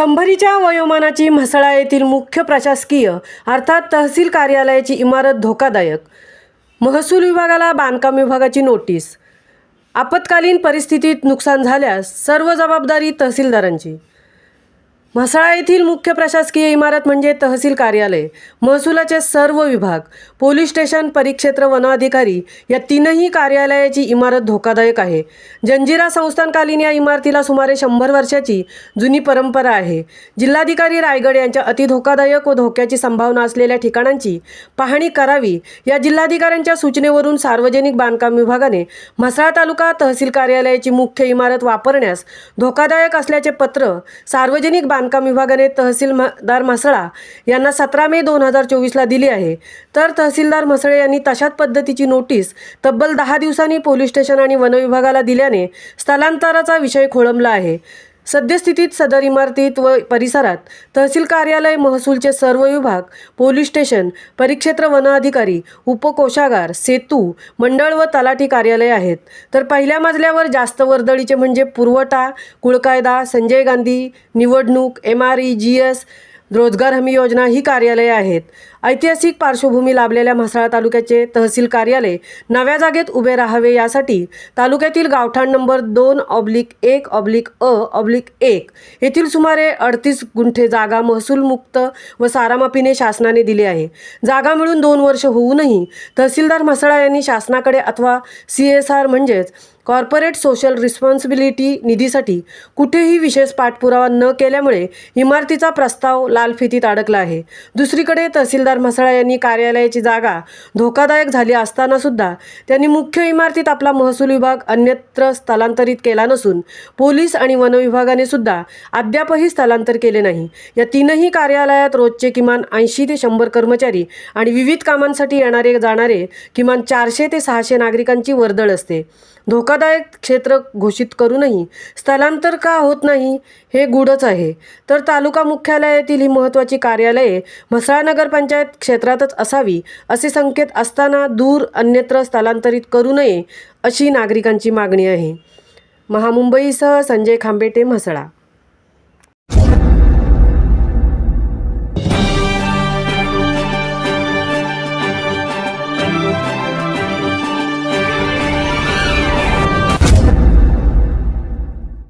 शंभरीच्या वयोमानाची म्हसळा येथील मुख्य प्रशासकीय अर्थात तहसील कार्यालयाची इमारत धोकादायक. महसूल विभागाला बांधकाम विभागाची नोटीस. आपत्कालीन परिस्थितीत नुकसान झाल्यास सर्व जबाबदारी तहसीलदारांची. म्हसळा येथील मुख्य प्रशासकीय इमारत म्हणजे तहसील कार्यालय, महसुलाचे सर्व विभाग, पोलीस स्टेशन, परिक्षेत्र, वन अधिकारी या तीनही कार्यालयाची इमारत धोकादायक आहे. जंजिरा संस्थानकालीन या इमारतीला सुमारे 100 वर्षाची जुनी परंपरा आहे. जिल्हाधिकारी रायगड यांच्या अतिधोकादायक व धोक्याची संभावना असलेल्या ठिकाणांची पाहणी करावी या जिल्हाधिकाऱ्यांच्या सूचनेवरून सार्वजनिक बांधकाम विभागाने म्हसळा तालुका तहसील कार्यालयाची मुख्य इमारत वापरण्यास धोकादायक असल्याचे पत्र सार्वजनिक बांधकाम विभागाने तहसीलदार म्हसळा यांना 17 मे 2024 दिली आहे. तर तहसीलदार म्हसळे यांनी तशाच पद्धतीची नोटीस तब्बल 10 दिवसांनी पोलीस स्टेशन आणि वन विभागाला दिल्याने स्थलांतराचा विषय खोळंबला आहे. सद्यस्थितीत सदर इमारतीत व परिसरात तहसील कार्यालय, महसूलचे सर्व विभाग, पोलीस स्टेशन, परिक्षेत्र, वन अधिकारी, उपकोषागार, सेतू, मंडळ व तलाठी कार्यालय आहेत. तर पहिल्या मजल्यावर जास्त वर्दळीचे म्हणजे पुरवठा, कुळकायदा, संजय गांधी, निवडणूक, MREGS, रोजगार हमी योजना ही कार्यालये आहेत. ऐतिहासिक पार्श्वभूमी लाभलेल्या म्हसळा तालुक्याचे तहसील कार्यालय नव्या जागेत उभे राहावे यासाठी तालुक्यातील गावठाण नंबर 2/1/A/1 येथील सुमारे 38 गुंठे जागा महसूलमुक्त व सारामापीने शासनाने दिली आहे. जागा मिळून 2 वर्ष होऊनही तहसीलदार म्हसळा यांनी शासनाकडे अथवा CSR म्हणजेच कॉर्पोरेट सोशल रिस्पॉन्सिबिलिटी निधीसाठी कुठेही विशेष पाठपुरावा न केल्यामुळे इमारतीचा प्रस्ताव लालफितीत अडकला आहे. दुसरीकडे तहसीलदार म्हसळा यांनी कार्यालयाची जागा धोकादायक झाली असताना सुद्धा त्यांनी मुख्य इमारतीत आपला महसूल विभाग अन्यत्र स्थलांतरित केला नसून पोलीस आणि वन विभागाने सुद्धा अद्यापही स्थलांतर केले नाही. या तीनही कार्यालयात रोजचे किमान 80 ते 100 कर्मचारी आणि विविध कामांसाठी येणारे जाणारे किमान 400 ते 600 नागरिकांची वर्दळ असते. धोकादायक क्षेत्र घोषित करूनही स्थलांतर का होत नाही हे गूढच आहे. तर तालुका मुख्यालयातील ही महत्त्वाची कार्यालये म्हसळा नगरपंचायत क्षेत्रातच असावी असे संकेत असताना दूर अन्यत्र स्थलांतरित करू नये अशी नागरिकांची मागणी आहे. महामुंबईसह संजय खांबेटे, म्हसळा.